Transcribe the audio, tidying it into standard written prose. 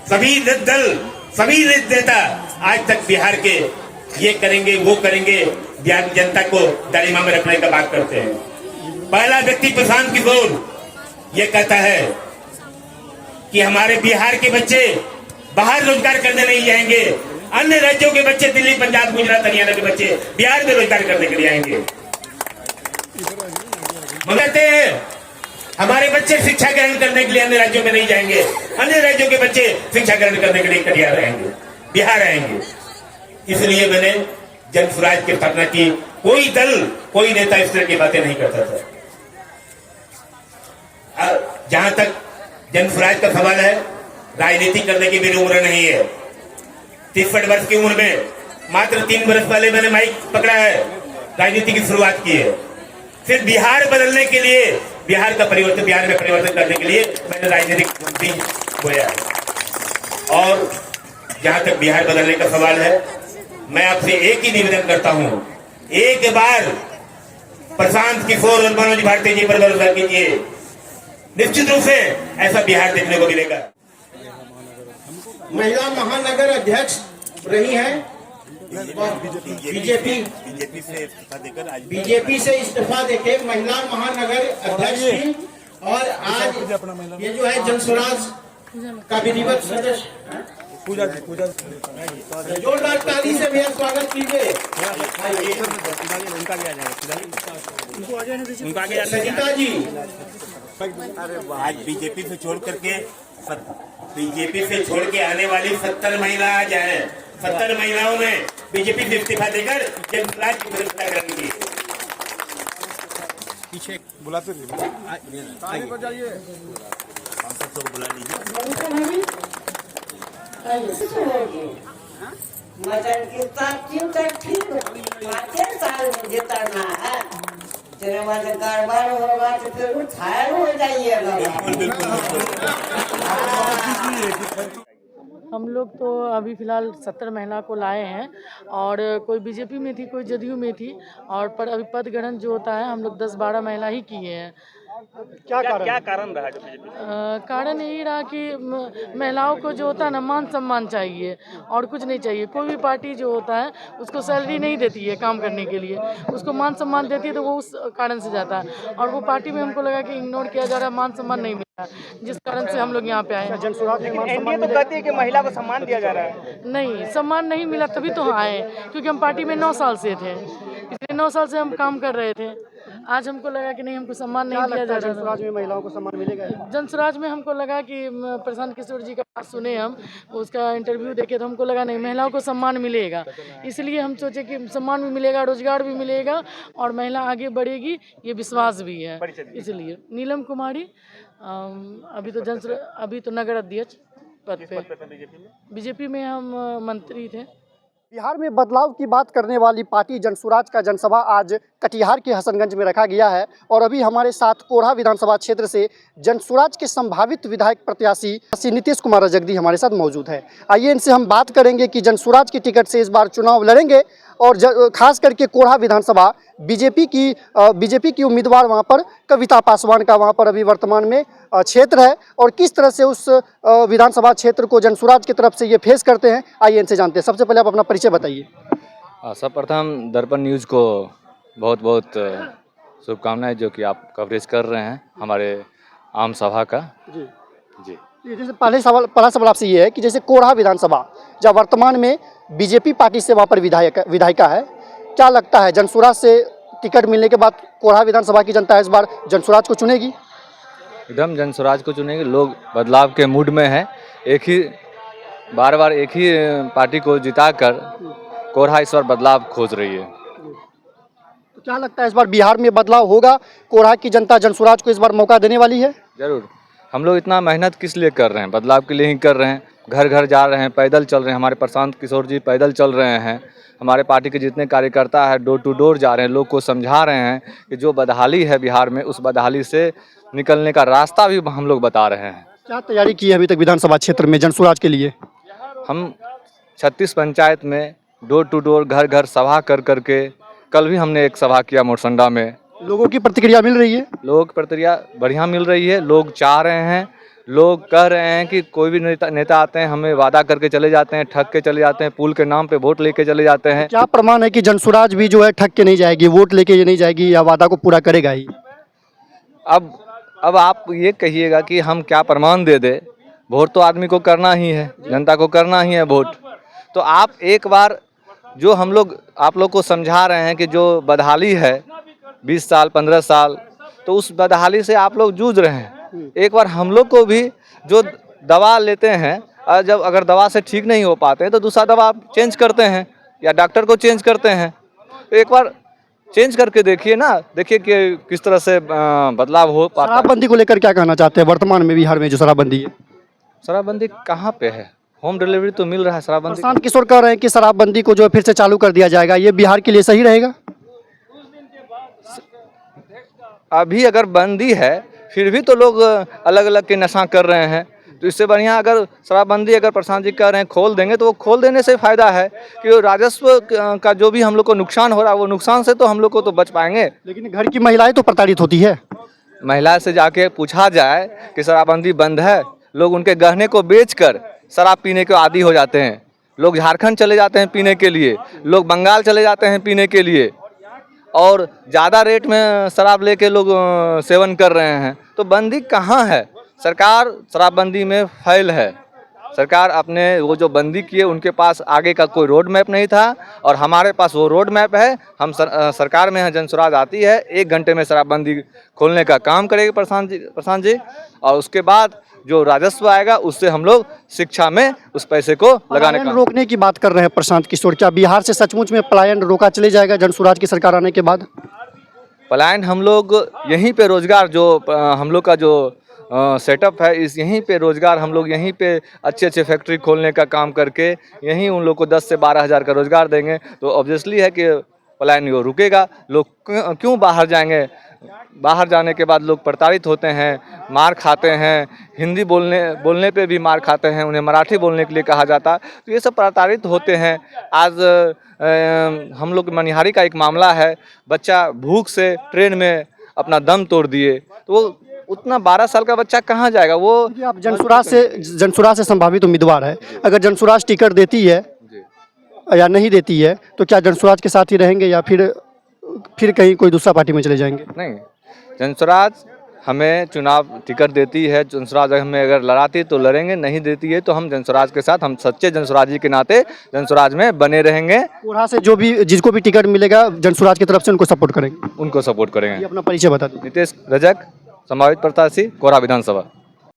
सभी दल, सभी नेता आज तक बिहार के ये करेंगे वो करेंगे, बिहार की जनता को गरिमा में रखने का बात करते हैं। पहला व्यक्ति प्रशांत किशोर ये कहता है कि हमारे बिहार के बच्चे बाहर रोजगार करने नहीं जाएंगे, अन्य राज्यों के बच्चे दिल्ली, पंजाब, गुजरात, हरियाणा के बच्चे बिहार में रोजगार करने के लिए आएंगे। कहते हैं हमारे बच्चे शिक्षा ग्रहण करने के लिए अन्य राज्यों में नहीं जाएंगे, अन्य राज्यों के बच्चे शिक्षा ग्रहण करने के लिए कटिहार आएंगे, बिहार आएंगे। इसलिए मैंने जन स्वराज की स्थापना की। कोई दल, कोई नेता इस तरह की बातें नहीं करता था। जहां तक जन स्वराज का सवाल है, राजनीति करने की मेरी उम्र नहीं है। 30 वर्ष की उम्र में मात्र 3 वर्ष पहले मैंने माइक पकड़ा है, राजनीति की शुरुआत की है। फिर बिहार बदलने के लिए, बिहार का परिवर्तन, बिहार में परिवर्तन करने के लिए मैंने राजनीतिक बीज बोया। और जहां तक बिहार बदलने का सवाल है, मैं आपसे एक ही निवेदन करता हूं, एक बार प्रशांत किशोर और मनोज भारती जी पर भरोसा कीजिए, निश्चित रूप से ऐसा बिहार देखने को मिलेगा। महिला महानगर अध्यक्ष रही हैं बीजेपी से इस्तीफा देके महिला महानगर अध्यक्ष थी, और आज ये जो है जन स्वराज का विधिवत सदस्य पूजा जोरदार ताली से मेरा स्वागत कीजिए। सरिता जी आज बीजेपी से छोड़ के आने वाली 70 महिला आज है। 70 महिलाओं ने बीजेपी से इस्तीफा देकर जन स्वराज की प्रतिष्ठा ग्रहण की। पीछे बुलाते बजाइए, सांसद को बुला लीजिए। मटन की चिंता ठीक साल जितना है, गड़बड़ होगा तो फिर घायल हो जाइएगा। हम लोग तो अभी फ़िलहाल 70 महिला को लाए हैं, और कोई बीजेपी में थी, कोई जदयू में थी, और पर अभी पद ग्रहण जो होता है हम लोग 10-12 महिला ही किए हैं। क्या कारण रहा? कारण यही रहा कि महिलाओं को जो होता है ना, मान सम्मान चाहिए और कुछ नहीं चाहिए। कोई भी पार्टी जो होता है उसको सैलरी नहीं देती है काम करने के लिए, उसको मान सम्मान देती है, तो वो उस कारण से जाता है। और वो पार्टी में हमको लगा कि इग्नोर किया जा रहा है, मान सम्मान नहीं मिला, जिस कारण से हम लोग यहाँ पे आए हैं। जन स्वराज तो कहती है कि महिला को सम्मान दिया जा रहा है। नहीं, सम्मान नहीं मिला तभी तो आए, क्योंकि हम पार्टी में 9 साल से थे, पिछले 9 साल से हम काम कर रहे थे। आज हमको लगा कि नहीं, हमको सम्मान नहीं दिया जा रहा। जन स्वराज में महिलाओं को सम्मान मिलेगा? जन स्वराज में हमको लगा कि प्रशांत किशोर जी का बात सुने, हम उसका इंटरव्यू देखे तो हमको लगा नहीं, महिलाओं को सम्मान मिलेगा। इसलिए हम सोचे कि सम्मान भी मिलेगा, रोजगार भी मिलेगा और महिला आगे बढ़ेगी, ये विश्वास भी है। इसलिए नीलम कुमारी अभी तो नगर अध्यक्ष पद पे। बीजेपी में हम मंत्री थे। बिहार में बदलाव की बात करने वाली पार्टी जन स्वराज का जनसभा आज कटिहार के हसनगंज में रखा गया है, और अभी हमारे साथ कोढ़ा विधानसभा क्षेत्र से जन स्वराज के संभावित विधायक प्रत्याशी नीतीश कुमार रजगदी हमारे साथ मौजूद है। आइए इनसे हम बात करेंगे कि जन स्वराज की टिकट से इस बार चुनाव लड़ेंगे, और खास करके कोढ़ा विधानसभा बीजेपी की उम्मीदवार वहां पर कविता पासवान का वहां पर अभी वर्तमान में क्षेत्र है, और किस तरह से उस विधानसभा क्षेत्र को जन स्वराज की तरफ से ये फेस करते हैं, आइए इनसे जानते हैं। सबसे पहले आप अपना परिचय बताइए। सर्वप्रथम दर्पण न्यूज़ को बहुत बहुत शुभकामनाएं, जो कि आप कवरेज कर रहे हैं हमारे आम सभा का। जी जैसे पहला सवाल आपसे ये है कि जैसे कोढ़ा विधानसभा जब वर्तमान में बीजेपी पार्टी से वहाँ पर विधायिका है, क्या लगता है जन स्वराज से टिकट मिलने के बाद कोढ़ा विधानसभा की जनता इस बार जन स्वराज को चुनेगी? एकदम जन स्वराज को चुनेंगे। लोग बदलाव के मूड में हैं, बार एक ही पार्टी को जिताकर कोढ़ा इस बार बदलाव खोज रही है। तो क्या लगता है इस बार बिहार में बदलाव होगा? कोढ़ा की जनता जन स्वराज को इस बार मौका देने वाली है? जरूर। हम लोग इतना मेहनत किस लिए कर रहे हैं? बदलाव के लिए ही कर रहे हैं। घर घर जा रहे हैं, पैदल चल रहे हैं। हमारे प्रशांत किशोर जी पैदल चल रहे हैं। हमारे पार्टी के जितने कार्यकर्ता हैं डोर टू डोर जा रहे हैं, लोग को समझा रहे हैं कि जो बदहाली है बिहार में, उस बदहाली से निकलने का रास्ता भी हम लोग बता रहे हैं। क्या तैयारी की है अभी तक विधानसभा क्षेत्र में जन स्वराज के लिए? हम 36 पंचायत में डोर टू डोर, घर घर सभा कर करके, कल भी हमने एक सभा किया मोरसंडा में। लोगों की प्रतिक्रिया मिल रही है? लोगों की प्रतिक्रिया बढ़िया मिल रही है। लोग चाह रहे हैं लोग कह रहे हैं कि कोई भी नेता आते हैं हमें वादा करके चले जाते हैं, ठग के चले जाते हैं, पुल के नाम पे वोट लेके चले जाते हैं। क्या प्रमाण है कि जनसुराज भी जो है ठग के नहीं जाएगी, वोट लेके ये नहीं जाएगी या वादा को पूरा करेगा ही? अब आप ये कहिएगा कि हम क्या प्रमाण दे दे, वोट तो आदमी को करना ही है, जनता को करना ही है वोट। तो आप एक बार जो आप लोग को समझा रहे हैं कि जो बदहाली है 20 साल 15 साल, तो उस बदहाली से आप लोग जूझ रहे हैं। एक बार हम लोग को भी जो दवा लेते हैं, जब अगर दवा से ठीक नहीं हो पाते हैं तो दूसरा दवा आप चेंज करते हैं या डॉक्टर को चेंज करते हैं। तो एक बार चेंज करके देखिए ना, देखिए कि किस तरह से बदलाव हो पाता है। शराबबंदी को लेकर क्या कहना चाहते हैं? वर्तमान में बिहार में जो शराबबंदी है, शराबबंदी कहाँ पे है? होम डिलीवरी तो मिल रहा है। शराबबंदी प्रशांत किशोर कह रहे हैं कि शराबबंदी को जो है फिर से चालू कर दिया जाएगा, ये बिहार के लिए सही रहेगा? अभी अगर बंदी है फिर भी तो लोग अलग अलग के नशा कर रहे हैं, तो इससे बढ़िया अगर शराबबंदी अगर प्रशांत जी कह रहे हैं खोल देंगे, तो वो खोल देने से फ़ायदा है कि राजस्व का जो भी हम लोग को नुकसान हो रहा है वो नुकसान से तो हम लोग को तो बच पाएंगे। लेकिन घर की महिलाएं तो प्रताड़ित होती है। महिला से जाके पूछा जाए कि शराबबंदी बंद है, लोग उनके गहने को बेचकर शराब पीने के आदी हो जाते हैं। लोग झारखंड चले जाते हैं पीने के लिए, लोग बंगाल चले जाते हैं पीने के लिए, और ज़्यादा रेट में शराब लेके लोग सेवन कर रहे हैं। तो बंदी कहाँ है? सरकार शराबबंदी में फेल है। सरकार अपने वो जो बंदी किए उनके पास आगे का कोई रोड मैप नहीं था, और हमारे पास वो रोड मैप है। हम सरकार में जनसुराज आती है, 1 घंटे में शराबबंदी खोलने का काम करेगी प्रशांत जी, और उसके बाद जो राजस्व आएगा उससे हम लोग शिक्षा में उस पैसे को लगाने का रोकने की बात कर रहे हैं प्रशांत किशोर। क्या बिहार से सचमुच में पलायन रोका चले जाएगा जनसुराज की सरकार आने के बाद? पलायन हम लोग यहीं पे रोजगार जो हम लोग का जो सेटअप है, इस यहीं पे रोजगार हम लोग यहीं पे अच्छे फैक्ट्री खोलने का काम करके यहीं उन लोग को 10 से 12 हज़ार का रोजगार देंगे। तो ऑब्वियसली है कि पलायन वो रुकेगा। लोग क्यों बाहर जाएंगे? बाहर जाने के बाद लोग प्रताड़ित होते हैं, मार खाते हैं, हिंदी बोलने पे भी मार खाते हैं, उन्हें मराठी बोलने के लिए कहा जाता है। तो ये सब प्रताड़ित होते हैं। आज हम लोग मनिहारी का एक मामला है, बच्चा भूख से ट्रेन में अपना दम तोड़ दिए, तो वो उतना 12 साल का बच्चा कहाँ जाएगा? वो आप जनसुराज से संभावित उम्मीदवार है, अगर जनसुराज टिकट देती है या नहीं देती है तो क्या जनसुराज के साथ ही रहेंगे या फिर कहीं कोई दूसरा पार्टी में चले जाएंगे? नहीं, जनसुराज हमें चुनाव टिकट देती है, जनसुराज हमें अगर लड़ाती है तो लड़ेंगे, नहीं देती है तो हम जनसुराज के साथ, हम सच्चे जनसुराजी के नाते जनसुराज में बने रहेंगे। कोढ़ा से जिसको भी टिकट मिलेगा जनसुराज की तरफ से उनको सपोर्ट करेंगे। उनको सपोर्ट करेंगे। ये अपना परिचय बता दीजिए। नितेश रजक, संभावित प्रत्याशी कोढ़ा विधानसभा।